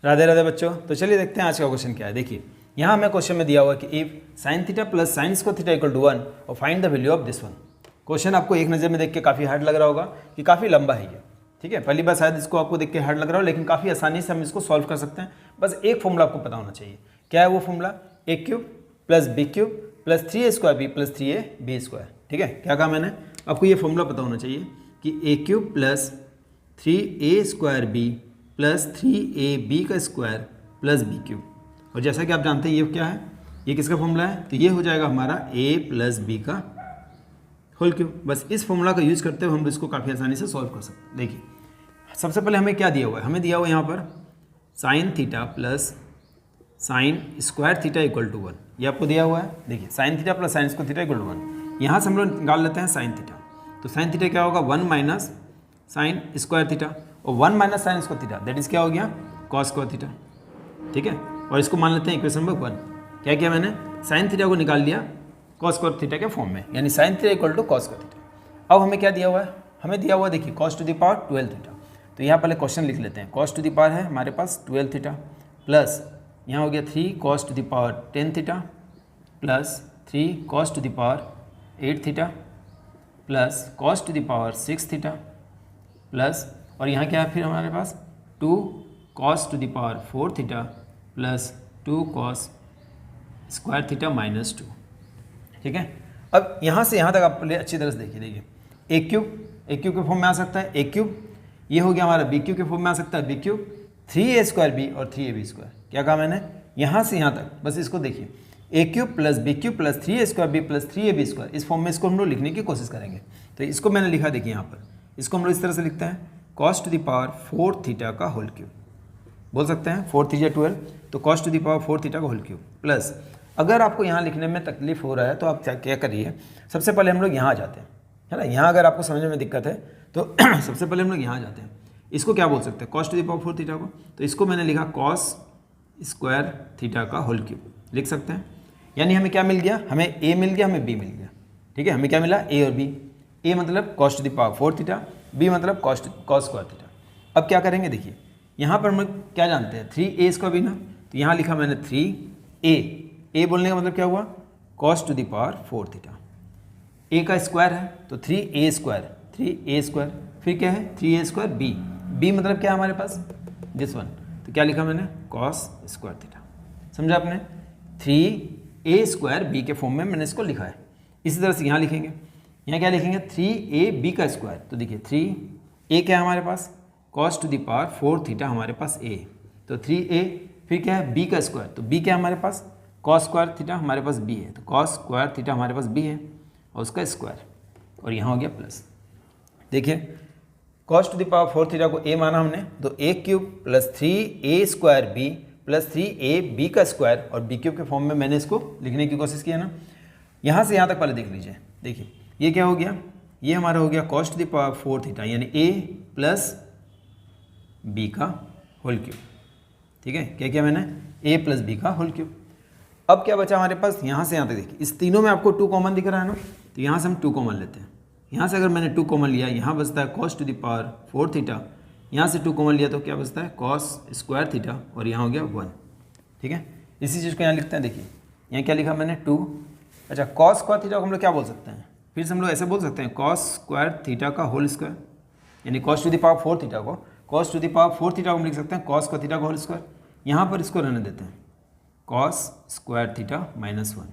राधे राधे बच्चों। तो चलिए देखते हैं आज का क्वेश्चन क्या है। देखिए यहाँ हमें क्वेश्चन में दिया हुआ है कि if sine theta plus sine square theta equal to 1 और find the value of this one. Question आपको एक नज़र में देख के काफ़ी हार्ड लग रहा होगा कि काफ़ी लंबा है ये, ठीक है। पहली बार शायद इसको आपको देख के हार्ड लग रहा हो, लेकिन काफ़ी आसानी से हम इसको सॉल्व कर सकते हैं। बस एक फॉर्मूला आपको पता होना चाहिए। क्या है वो formula? A cube plus b cube plus 3a² b plus 3ab²। ठीक है, क्या कहा मैंने? आपको ये फॉर्मूला पता होना चाहिए कि a cube plus 3a² b plus 3ab² plus b cube. और जैसा कि आप जानते हैं ये क्या है, ये किसका फॉर्मूला है? तो ये हो जाएगा हमारा a प्लस बी का होल क्यूब। बस इस फॉर्मूला का यूज़ करते हुए हम इसको काफ़ी आसानी से सॉल्व कर सकते हैं। देखिए सबसे पहले हमें क्या दिया हुआ है? हमें दिया हुआ है यहाँ पर sine theta plus sine square theta equal to 1। ये आपको दिया हुआ है। देखिए sine theta plus sine square theta equal to 1। यहाँ से हम लोग निकाल लेते हैं साइन थीटा। तो साइन थीटा क्या होगा? 1 माइनस साइन स्क्वायर थीटा, और 1 minus sine square theta that is क्या हो गया? Cos square theta. ठीक है, और इसको मान लेते हैं इक्वेशन नंबर 1। क्या किया मैंने? साइन थीटा को निकाल लिया कॉस स्क्वायर थीटा के फॉर्म में, यानी sine theta equal to cos square theta. अब हमें क्या दिया हुआ है? हमें दिया हुआ है देखिए cos to the power 12 theta. तो यहाँ पहले क्वेश्चन लिख लेते हैं। कॉस टू द पावर है हमारे पास 12 थीटा प्लस यहाँ हो गया 3 cos to the power 10 theta plus 3 cos to the power 8 theta plus cos to the power 6 theta plus, और यहाँ क्या है फिर हमारे पास 2 cos to the power 4 theta plus 2 cos square theta minus 2। ठीक है, अब यहाँ से यहाँ तक आप पहले अच्छी तरह से देखिए ए क्यूब के फॉर्म में आ सकता है ए क्यूब, ये हो गया हमारा बी क्यूब के फॉर्म में आ सकता है बी क्यूब, 3a² बी और 3ab²। क्या कहा मैंने? यहाँ से यहाँ तक बस इसको देखिए a cube plus b cube plus 3a² b plus 3ab²। इस फॉर्म में इसको हम लोग लिखने की कोशिश करेंगे। तो इसको मैंने लिखा देखिए यहाँ पर, इसको हम लोग इस तरह से लिखते हैं cos to the power 4 theta का होल क्यूब। बोल सकते हैं 4 3 12, तो cos to the power 4 theta का होल क्यूब प्लस, अगर आपको यहाँ लिखने में तकलीफ हो रहा है तो आप क्या करिए, सबसे पहले हम लोग यहाँ आ जाते हैं, है ना। यहाँ अगर आपको समझने में दिक्कत है तो सबसे पहले हम लोग यहाँ जाते हैं। इसको क्या बोल सकते हैं? Cos to the power 4 theta को। तो इसको मैंने लिखा कॉस स्क्वायर थीटा का होल क्यूब लिख सकते हैं। यानी हमें क्या मिल गया? हमें ए मिल गया, हमें बी मिल गया। ठीक है, हमें क्या मिला? ए और बी। ए मतलब cos to the power 4 theta, B मतलब कॉस स्क्वायर थीटा। अब क्या करेंगे देखिए, यहाँ पर हम क्या जानते हैं 3a² बी ना, तो यहाँ लिखा मैंने 3a। ए बोलने का मतलब क्या हुआ? Cos to the power 4 theta. A का स्क्वायर है तो 3a², फिर क्या है 3a² बी। बी मतलब क्या है हमारे पास? This one. तो क्या लिखा मैंने? Cos square theta. समझा आपने? 3a² बी के फॉर्म में मैंने इसको लिखा है। इसी तरह से यहाँ लिखेंगे, यहाँ क्या लिखेंगे? 3ab का स्क्वायर। तो देखिए 3a क्या है हमारे पास? Cos to the power 4 theta हमारे पास a, तो 3a, फिर क्या है b का स्क्वायर। तो b क्या है हमारे पास? कॉस स्क्वायर थीटा हमारे पास b है, तो कॉस स्क्वायर थीटा हमारे पास b है और उसका स्क्वायर, और यहाँ हो गया प्लस। देखिए cos to the power 4 theta को a माना हमने, तो a cube plus 3a² b plus 3ab का स्क्वायर, और b क्यूब के फॉर्म में मैंने इसको लिखने की कोशिश की है ना। यहाँ से यहाँ तक पहले देख लीजिए। देखिए ये क्या हो गया? ये हमारा हो गया cos to the power 4 theta, यानी a प्लस b का होल क्यूब। ठीक है, क्या किया मैंने? a प्लस b का होल क्यूब। अब क्या बचा हमारे पास? यहाँ से यहाँ तक देखिए, इस तीनों में आपको 2 कॉमन दिख रहा है ना, तो यहाँ से हम 2 कॉमन लेते हैं। यहाँ से अगर मैंने 2 कॉमन लिया, यहाँ बचता है cos to the power 4 theta, यहाँ से 2 कॉमन लिया तो क्या बचता है? कॉस स्क्वायर थीटा, और यहाँ हो गया 1। ठीक है, इसी चीज़ को यहाँ लिखते हैं। देखिए यहाँ क्या लिखा मैंने? 2। अच्छा, कॉस स्क्वायर थीटा को हम लोग क्या बोल सकते हैं? फिर से हम लोग ऐसे बोल सकते हैं कॉस स्क्वायर थीटा का होल स्क्वायर, यानी cos to the power 4 theta को, cos to the power 4 theta को हम लिख सकते हैं कॉस स्क्वायर थीटा का होल स्क्वायर। यहाँ पर इसको रहने देते हैं कॉस स्क्वायर थीटा माइनस 1।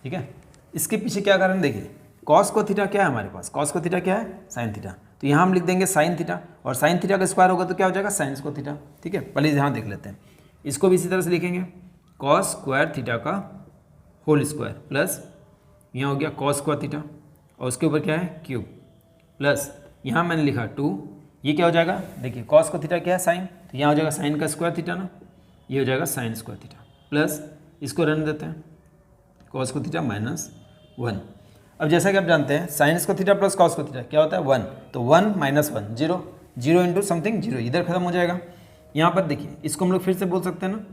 ठीक है, इसके पीछे क्या कारण देखिए, कॉस स्क्वायर थीटा क्या है हमारे पास? कॉस स्क्वायर थीटा क्या है? Sign theta. तो यहाँ हम लिख देंगे साइन थीटा, और साइन थीटा का स्क्वायर होगा तो क्या हो जाएगा? Sign square theta. ठीक है, पहले यहाँ देख लेते हैं। इसको भी इसी तरह से लिखेंगे कॉस स्क्वायर थीटा का होल स्क्वायर प्लस, यहाँ हो गया कॉस स्क्वायर थीटा, और उसके ऊपर क्या है? क्यूब, प्लस यहाँ मैंने लिखा 2। ये क्या हो जाएगा? देखिए कॉस स्क्वायर थीटा क्या है? साइन, तो यहाँ हो जाएगा साइन का स्क्वायर थीटा ना, ये हो जाएगा साइन स्क्वायर थीटा, प्लस इसको रहने देते हैं कॉस स्क्वायर थीटा माइनस 1। अब जैसा कि आप जानते हैं sign square theta plus cos square theta क्या होता है? 1। तो 1 माइनस 1 0, 0 इंटू समथिंग 0, इधर खत्म हो जाएगा। यहाँ पर देखिए इसको हम लोग फिर से बोल सकते हैं ना,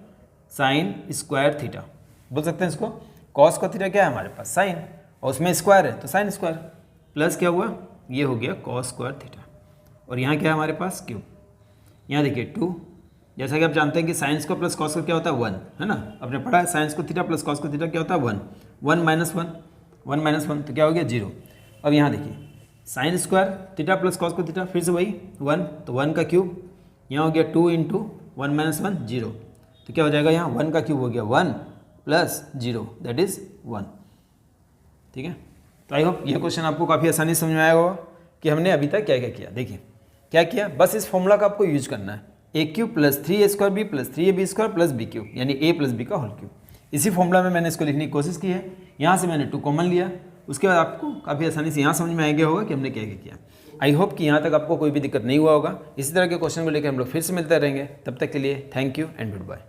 साइन स्क्वायर थीटा बोल सकते हैं इसको। कॉस स्क्वायर थीटा क्या है हमारे पास? साइन, और उसमें स्क्वायर है तो साइन स्क्वायर, प्लस क्या हुआ? ये हो गया कॉस स्क्वायर थीटा, और यहाँ क्या है हमारे पास? क्यूब। यहाँ देखिए 2, जैसा कि आप जानते हैं कि साइंस को प्लस कॉस को क्या होता है 1, है ना, आपने पढ़ा है साइंस को थीटा प्लस कॉस को थीटा क्या होता है 1, 1 माइनस 1 तो क्या हो गया 0। अब यहाँ देखिए sign square theta plus cos को थीटा, फिर से वही 1, तो 1 का क्यूब, यहाँ हो गया 2 इंटू 1 माइनस 1 0, तो क्या हो जाएगा यहाँ 1 का क्यूब हो गया 1 प्लस 0 दैट इज़ 1। ठीक है, तो आई होप यह क्वेश्चन आपको काफ़ी आसानी से समझ में आया होगा कि हमने अभी तक क्या क्या किया। देखिए क्या किया, बस इस फॉर्मूला का आपको यूज करना है, a cube plus 3a² plus 3ab² plus b cube, यानी a प्लस b का होल क्यूब। इसी फॉर्मूला में मैंने इसको लिखने की कोशिश की है, यहाँ से मैंने 2 कॉमन लिया, उसके बाद आपको काफ़ी आसानी से यहाँ समझ में आ गया होगा कि हमने क्या क्या किया। आई होप कि यहाँ तक आपको कोई भी दिक्कत नहीं हुआ होगा। इसी तरह के क्वेश्चन को लेकर हम लोग फिर से मिलते रहेंगे, तब तक के लिए thank you and good bye.